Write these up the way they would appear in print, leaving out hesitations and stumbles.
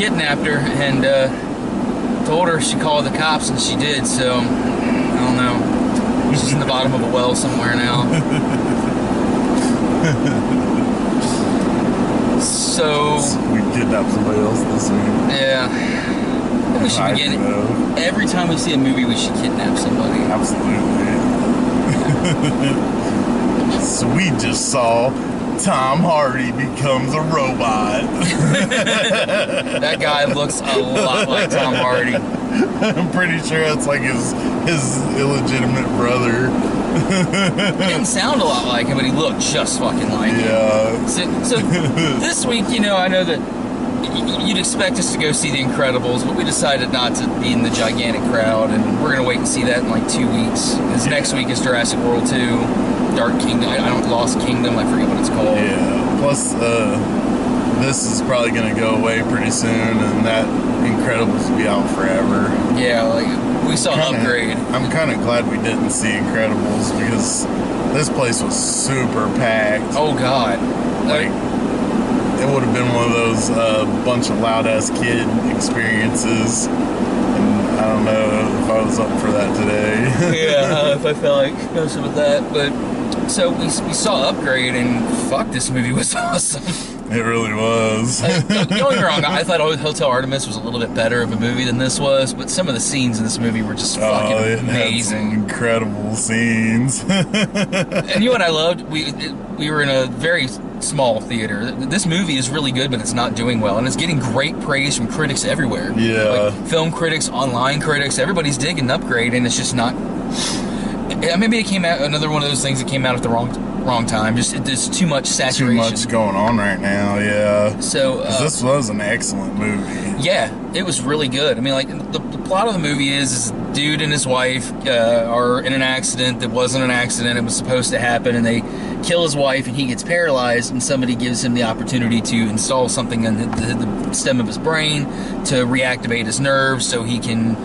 kidnapped her and told her she called the cops, and she did. So I don't know. She's in the bottom of a well somewhere now. So we kidnapped somebody else this week. Yeah. We should begin every time we see a movie. We should kidnap somebody. Absolutely. So we just saw Tom Hardy becomes a robot. That guy looks a lot like Tom Hardy. I'm pretty sure that's like his illegitimate brother. He didn't sound a lot like him, but he looked just fucking like him. Yeah. So this week, you know, I know that you'd expect us to go see The Incredibles, but we decided not to be in the gigantic crowd, and we're gonna wait and see that in like 2 weeks. Because next week is Jurassic World 2, Dark Kingdom. I don't Lost Kingdom. I forget what it's called. Yeah. Plus, this is probably gonna go away pretty soon, and that Incredibles will be out forever. Yeah, like we saw Upgrade. I'm kind of glad we didn't see Incredibles because this place was super packed. Oh God. Like, it would have been one of those bunch of loud-ass kid experiences. And I don't know if I was up for that today. Yeah, if I felt like messing with that. But, so we saw Upgrade, and fuck, this movie was awesome. It really was. Don't get me wrong, I thought Hotel Artemis was a little bit better of a movie than this was, but some of the scenes in this movie were just fucking amazing. Had some incredible scenes. And you know what I loved? We were in a very small theater. This movie is really good, but it's not doing well, and it's getting great praise from critics everywhere. Yeah. Like film critics, online critics, everybody's digging Upgrade, and it's just not... Maybe it came out, another one of those things that came out at the wrong time. Just there's too much saturation. Too much going on right now, yeah. So this was an excellent movie. Yeah, it was really good. I mean, like the plot of the movie is a dude and his wife are in an accident that wasn't an accident. It was supposed to happen, and they kill his wife, and he gets paralyzed. And somebody gives him the opportunity to install something in the stem of his brain to reactivate his nerves, so he can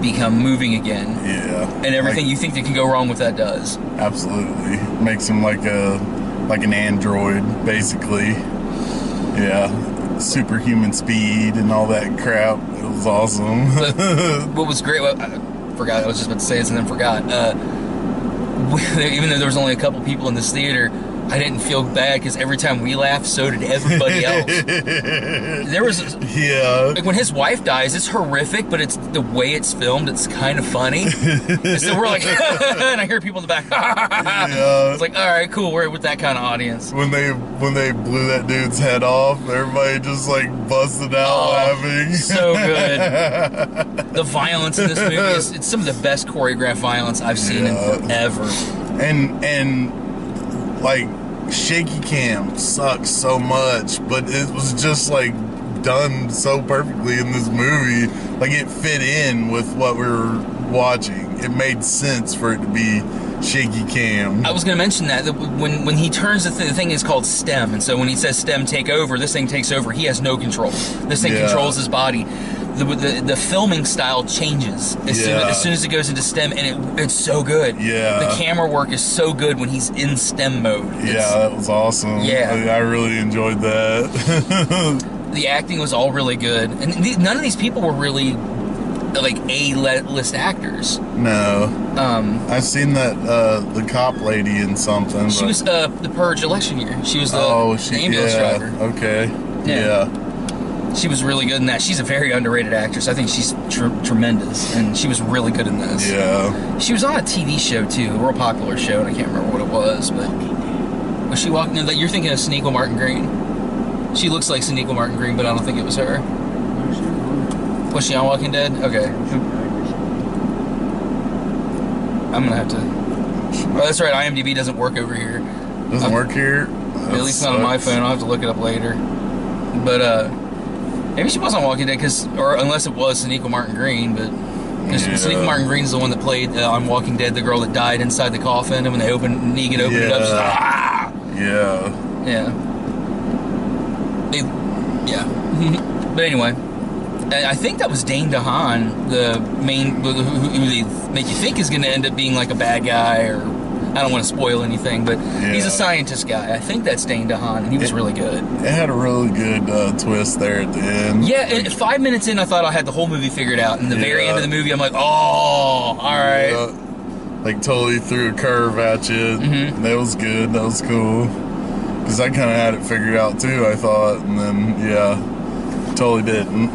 become moving again. Yeah. And everything you think that can go wrong with that does. Absolutely. Makes him like an android, basically. Yeah. Superhuman speed and all that crap. It was awesome. What was great, I forgot, I was just about to say this and then forgot. Even though there was only a couple people in this theater, I didn't feel bad because every time we laughed, so did everybody else. There was, like when his wife dies, it's horrific, but it's the way it's filmed. It's kind of funny. And so we're like, and I hear people in the back. It's like, all right, cool. We're with that kind of audience. When they blew that dude's head off, everybody just like busted out laughing. So good. The violence in this movie it's some of the best choreographed violence I've seen in forever. And like, shaky cam sucks so much, but it was just like done so perfectly in this movie. Like, it fit in with what we were watching. It made sense for it to be shaky cam. I was going to mention that when he turns the thing is called stem, and so when he says stem take over, this thing takes over. He has no control. This thing controls his body. The filming style changes as soon as it goes into stem, and it's so good. Yeah. The camera work is so good when he's in stem mode. That was awesome. Yeah. I really enjoyed that. The acting was all really good. And none of these people were really, like, A-list actors. No. I've seen that, the cop lady in something. She was the Purge election year. She was the ambulance driver. Okay. Yeah. She was really good in that. She's a very underrated actress. I think she's tremendous, and she was really good in this. Yeah. She was on a TV show, too, a real popular show, and I can't remember what it was, but was she walking in that? You're thinking of Sonequa Martin Green. She looks like Sonequa Martin Green, but I don't think it was her. Was she on Walking Dead? Okay. I'm going to have to... Oh, that's right, IMDb doesn't work over here. Doesn't work here? At least not on my phone. I'll have to look it up later. But, maybe she was on Walking Dead, or unless it was Sonequa Martin Green, but Sonequa Martin Green is the one that played on Walking Dead the girl that died inside the coffin, and when Negan opened it up, she's like, ah! Yeah. But anyway, I think that was Dane DeHaan, the main, who they make you think is going to end up being like a bad guy, or I don't want to spoil anything, but he's Yeah. a scientist guy. I think that's Dane DeHaan, and he was really good. It had a really good twist there at the end. Yeah, and 5 minutes in, I thought I had the whole movie figured out. And the very Yeah. end of the movie, I'm like, oh, all right. Yeah. Like totally threw a curve at you. Mm-hmm. That was good. That was cool. Because I kind of had it figured out too, I thought. And then, yeah, totally didn't.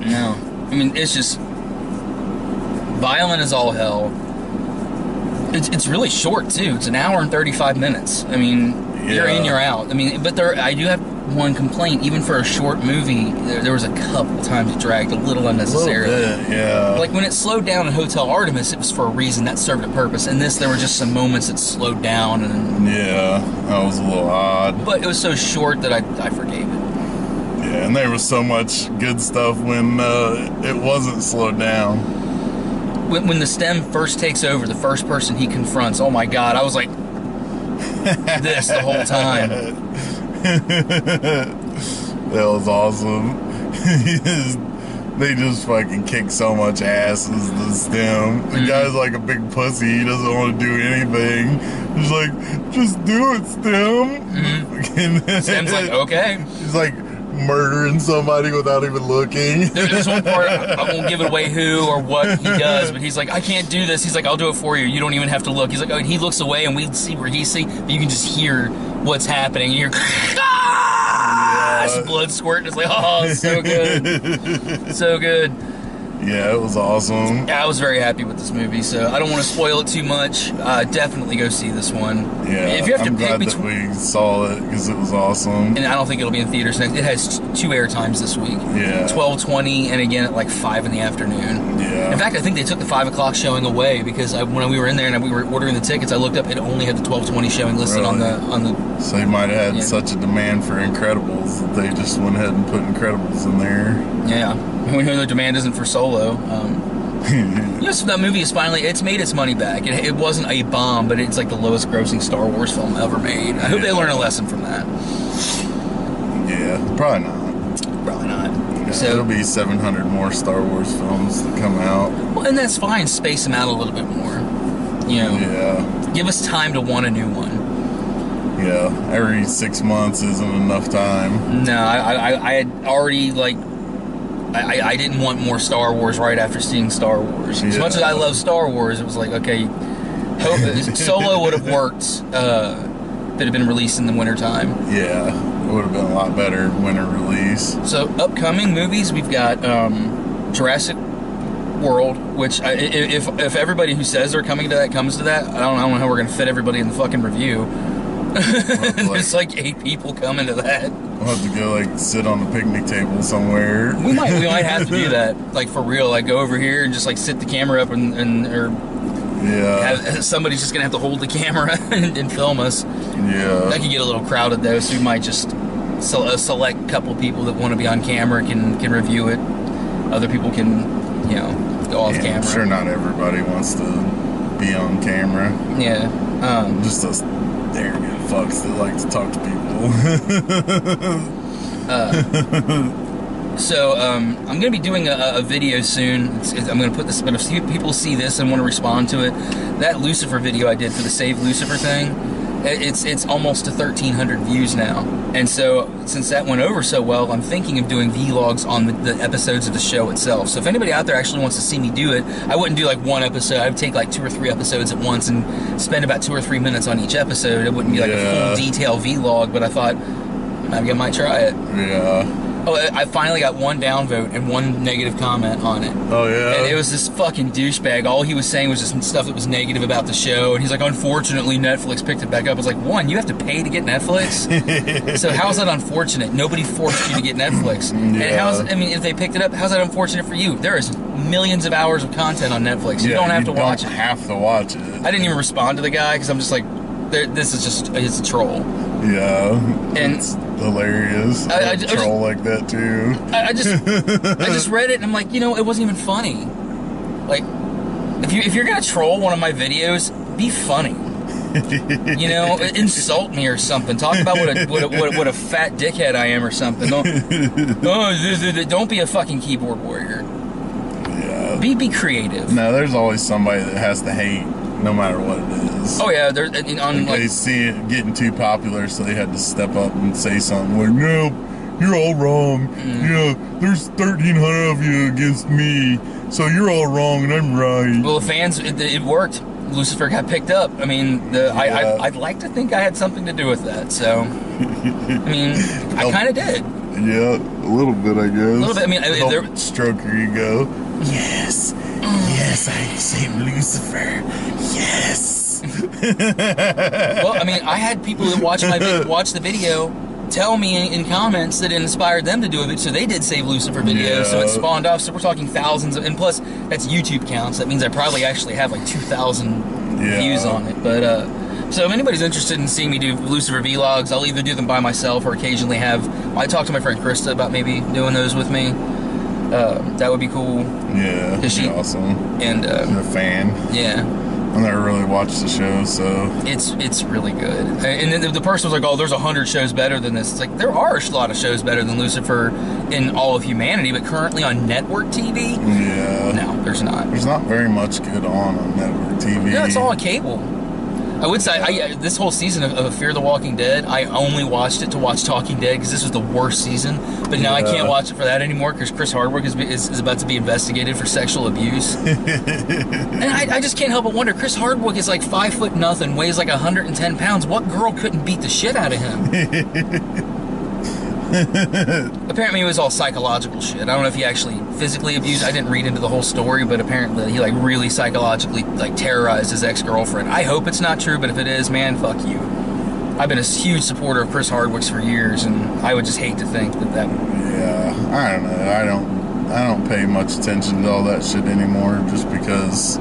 No. I mean, it's just violent as all hell. It's really short, too. It's an hour and 35 minutes. I mean, you're in, you're out. I mean, but I do have one complaint. Even for a short movie, there was a couple times it dragged a little unnecessarily. A little bit, yeah. Like when it slowed down in Hotel Artemis, it was for a reason that served a purpose. In this, there were just some moments that slowed down, and Yeah, that was a little odd. but it was so short that I forgave it. Yeah, and there was so much good stuff when it wasn't slowed down. When the stem first takes over, the first person he confronts, oh my god, I was like this the whole time. That was awesome. They just fucking kick so much ass as the stem. The guy's like a big pussy. He doesn't want to do anything. He's like, just do it, Stem. Stem's like, okay. He's like murdering somebody without even looking. There's one part, I won't give it away who or what he does, but he's like, I can't do this. He's like, I'll do it for you. You don't even have to look. He's like, oh, and he looks away and we see where he's seeing, but you can just hear what's happening. And you're, ah! Blood squirting. It's like, oh, it's so good. So good. Yeah, it was awesome. Yeah, I was very happy with this movie, so I don't want to spoil it too much. Definitely go see this one. Yeah, If you have to I'm pick glad between, that we saw it because it was awesome. and I don't think it'll be in theaters next. It has 2 air times this week. Yeah. 12:20 and again at like 5 in the afternoon. Yeah. In fact, I think they took the 5 o'clock showing away because when we were in there and we were ordering the tickets, I looked up, it only had the 12:20 showing listed on the. So you might have had Yeah. such a demand for Incredibles that they just went ahead and put Incredibles in there. Yeah, we know the demand isn't for Solo. Yes, that movie is it's made its money back. It wasn't a bomb, but it's like the lowest grossing Star Wars film ever made. I hope they learn a lesson from that. Yeah, probably not. Probably not. Yeah, So it'll be 700 more Star Wars films that come out. well, and that's fine. Space them out a little bit more. You know, Yeah, give us time to want a new one. yeah. Every 6 months isn't enough time. No, I had already like. I didn't want more Star Wars right after seeing Star Wars. As much as I love Star Wars, it was like, okay, Solo would have worked if it had been released in the wintertime. Yeah, it would have been a lot better winter release. So, upcoming movies, we've got Jurassic World, which if everybody who says they're coming to that comes to that, I don't know how we're going to fit everybody in the fucking review. There's like 8 people coming to that. We'll have to go like sit on a picnic table somewhere. We might have to do that, like for real. Like go over here and just like sit the camera up or Yeah, somebody's just gonna have to hold the camera and film us. yeah. That could get a little crowded though, so we might just a select couple people that want to be on camera can review it. Other people can, go off Yeah, camera. I'm sure not everybody wants to be on camera. Yeah. Just those arrogant fucks that like to talk to people. So I'm going to be doing a video soon. I'm going to put this, but if people see this and want to respond to it, that Lucifer video I did for the Save Lucifer thing, it's almost to 1,300 views now. And so since that went over so well, I'm thinking of doing vlogs on the episodes of the show itself. So if anybody out there actually wants to see me do it, I wouldn't do like one episode. I would take like 2 or 3 episodes at once and spend about 2 or 3 minutes on each episode. It wouldn't be like a full detail vlog, but I thought maybe I might try it. Yeah. Oh, I finally got 1 downvote and 1 negative comment on it. Oh, yeah? And it was this fucking douchebag. All he was saying was just stuff that was negative about the show. And he's like, unfortunately, Netflix picked it back up. I was like, 1, you have to pay to get Netflix? So how is that unfortunate? Nobody forced you to get Netflix. And if they picked it up, how's that unfortunate for you? There is millions of hours of content on Netflix. You don't have to watch it. You don't have to watch it. I didn't even respond to the guy because I'm just like, this is just, it's a troll. Yeah, And it's hilarious. I troll like that too. I just read it and I'm like, it wasn't even funny. Like, if you're gonna troll one of my videos, be funny. Insult me or something. Talk about what a fat dickhead I am or something. Don't be a fucking keyboard warrior. Yeah. Be creative. No, there's always somebody that has to hate no matter what it is. Oh yeah, there's on They see it getting too popular, so they had to step up and say something like, "No, you're all wrong. There's 1,300 of you against me, so you're all wrong and I'm right." well, the fans, it worked. Lucifer got picked up. I mean, I'd like to think I had something to do with that. So, I mean, I kind of did. Yeah, a little bit, I guess. A little bit. I mean, help stroke your ego. Yes, yes, I saved Lucifer. Yes. Well, I mean, I had people that watch the video tell me in comments that it inspired them to do it, so they did save Lucifer videos, so it spawned off. So we're talking thousands of, and plus that's YouTube counts. That means I probably actually have like 2,000 views on it. But so if anybody's interested in seeing me do Lucifer vlogs, I'll either do them by myself or occasionally I talked to my friend Krista about maybe doing those with me. That would be cool. Yeah, that'd be awesome. And I'm a fan. Yeah. I never really watched the show, so it's really good. And then the person was like, "Oh, there's 100 shows better than this." It's like, there are a lot of shows better than Lucifer in all of humanity, but currently on network TV, no, there's not. There's not very much good on network TV. No, it's all on cable. I would say this whole season of Fear the Walking Dead, I only watched it to watch Talking Dead because this was the worst season. But now I can't watch it for that anymore because Chris Hardwick is about to be investigated for sexual abuse. And I just can't help but wonder, Chris Hardwick is like 5'0", weighs like 110 pounds. What girl couldn't beat the shit out of him? Apparently it was all psychological shit. I don't know if he actually physically abused. I didn't read into the whole story, but apparently he like really psychologically like terrorized his ex-girlfriend. I hope it's not true, but if it is, man, fuck you. I've been a huge supporter of Chris Hardwick's for years, and I would just hate to think that. Yeah, I don't know. I don't pay much attention to all that shit anymore, just because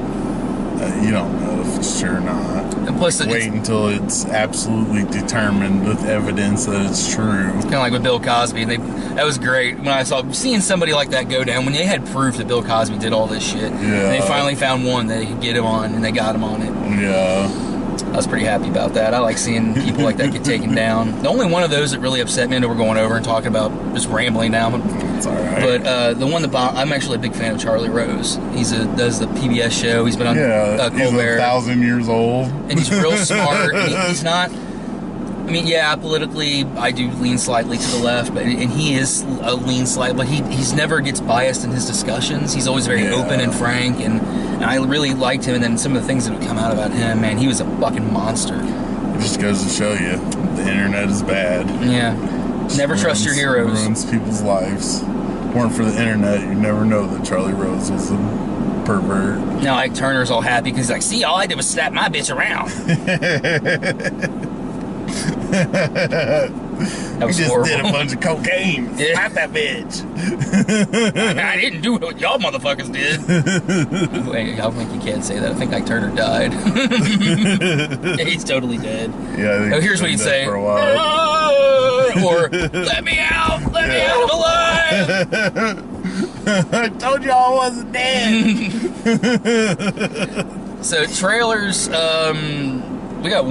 you don't know if it's true or not. And plus, wait until it's absolutely determined with evidence that it's true. Kind of like with Bill Cosby. That was great when I saw seeing somebody like that go down, when they had proof that Bill Cosby did all this shit. Yeah. And they finally found one that they could get him on, and they got him on it. Yeah. I was pretty happy about that. I like seeing people like that get taken down. The only one of those that really upset me, and we're going over and talking about just rambling now. It's all right. But the one that I'm actually a big fan of Charlie Rose. Does the PBS show. He's been on Colbert. He's 1,000 years old. And he's real smart. And he's not... I mean, yeah, politically, I do lean slightly to the left, and he is a lean slight, but he never gets biased in his discussions. He's always very open and frank, and I really liked him. And then some of the things that would come out about him, man, he was a fucking monster. It just goes to show you, the internet is bad. Yeah. Never trust your heroes. Ruins people's lives. If it weren't for the internet, you'd never know that Charlie Rose was a pervert. Now Ike Turner's all happy because he's like, see, all I did was slap my bitch around. That was horrible. Did a bunch of cocaine. Slap that bitch. I didn't do what y'all motherfuckers did. Wait, I don't think you can't say that. I think Ike Turner died. Yeah, he's totally dead. Yeah. Here's what he'd say. For a while. Or, let me out! Let me out! I'm alive! I told y'all I wasn't dead. So, trailers, we got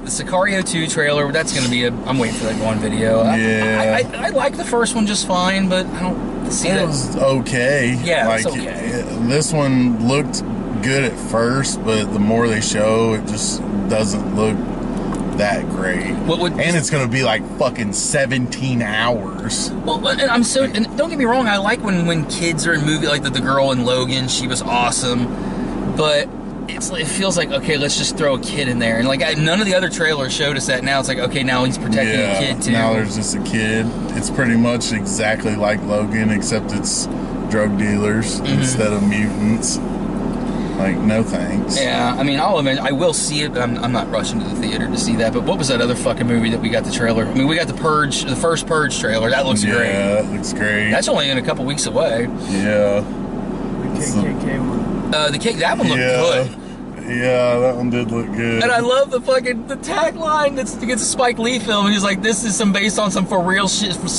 the Sicario 2 trailer. That's going to be I'm waiting for that one video. I like the first one just fine, but I don't see that. It was okay. Yeah, it's okay. This one looked good at first, but the more they show, it just doesn't look that great. And it's going to be like fucking 17 hours. Well, and don't get me wrong, I like when kids are in movies, like the girl in Logan, she was awesome, but it feels like, okay, let's just throw a kid in there. And like none of the other trailers showed us that. Now it's like, okay, now he's protecting a kid too. Now there's just a kid. It's pretty much exactly like Logan, except it's drug dealers instead of mutants. Like, no thanks. Yeah, I mean, I'll admit, I will see it, but I'm not rushing to the theater to see that. But what was that other fucking movie that we got the trailer? I mean, we got the Purge, the first Purge trailer. That looks great. Yeah, that looks great. That's only in a couple weeks away. Yeah. The KKK one. That one looked good. Yeah, that one did look good. And I love the tagline that's against a Spike Lee film. And he's like, this is based on some for real shit. Like,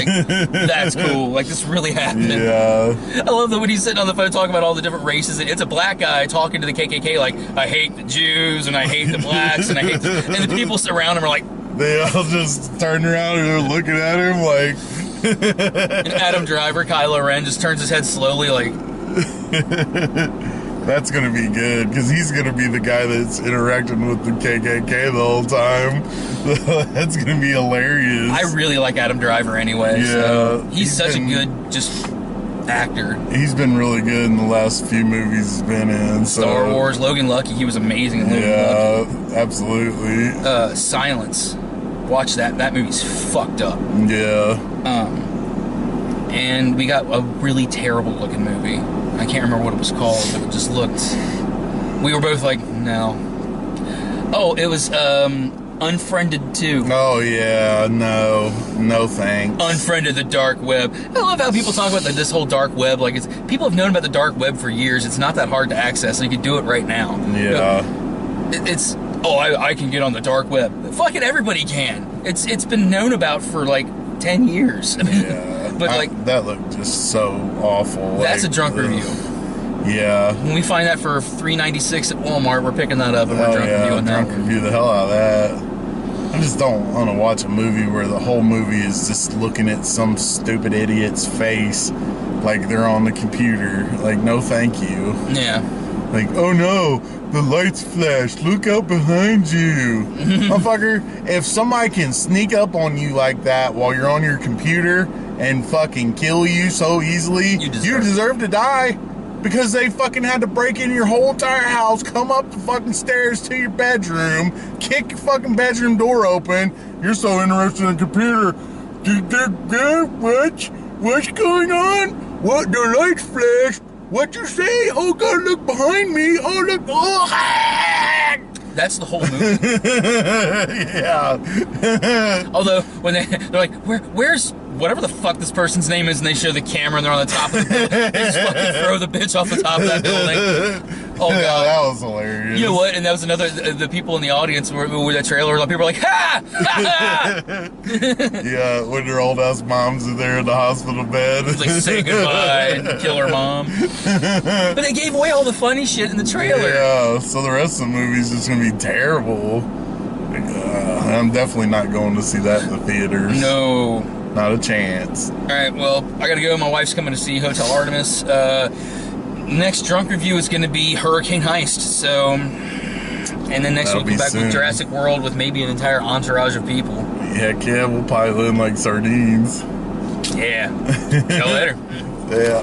that's cool. Like, this really happened. Yeah. I love that when he's sitting on the phone talking about all the different races. It's a black guy talking to the KKK like, I hate the Jews and I hate the blacks and I hate and the people around him are like... They all just turned around and they're looking at him like... And Adam Driver, Kylo Ren, just turns his head slowly like... That's gonna be good because he's gonna be the guy that's interacting with the KKK the whole time. That's gonna be hilarious. I really like Adam Driver anyway. Yeah, so he's such a good just actor. He's been really good in the last few movies he's been in. So. Star Wars, Logan Lucky, he was amazing in Logan Lucky. Absolutely. Silence. Watch that. That movie's fucked up. Yeah. And we got a really terrible looking movie. I can't remember what it was called, but it just looked... We were both like, no. Oh, it was Unfriended 2. Oh, yeah. No thanks. Unfriended the dark web. I love how people talk about this whole dark web. Like, people have known about the dark web for years. It's not that hard to access, so you can do it right now. Yeah. I can get on the dark web. Fucking everybody can. It's been known about for like 10 years. Yeah. But like that looked just so awful. That's like, a drunk review. Yeah. When we find that for $3.96 at Walmart, we're picking that up and we're drunk reviewing that. Drunk review the hell out of that. I just don't want to watch a movie where the whole movie is just looking at some stupid idiot's face like they're on the computer. Like, no thank you. Yeah. Like, oh no, the lights flashed. Look out behind you. Motherfucker, if somebody can sneak up on you like that while you're on your computer and fucking kill you so easily, you deserve to die. Because they fucking had to break in your whole entire house, come up the fucking stairs to your bedroom, kick your fucking bedroom door open. You're so interested in the computer. What's going on? What? The lights flashed. What you say? Oh God, look behind me. Oh look. Oh. That's the whole movie. Yeah. Although when they're like, where's whatever the fuck this person's name is, and they show the camera and they're on the top of the building, they just fucking throw the bitch off the top of that building. Oh yeah, God, that was hilarious. You know what? And that was another. The people in the audience were with that trailer. People were like, ha! Ha! Yeah, when their old ass moms are there in the hospital bed. It's like say goodbye and kill her mom. But they gave away all the funny shit in the trailer. Yeah, so the rest of the movie's just gonna be terrible. I'm definitely not going to see that in the theaters. No. Not a chance. Alright, well, I gotta go. My wife's coming to see Hotel Artemis. Next drunk review is going to be Hurricane Heist. So, and then next week we'll be back with Jurassic World with maybe an entire entourage of people. Heck yeah, we'll pile in like sardines. Yeah. See you later. Yeah.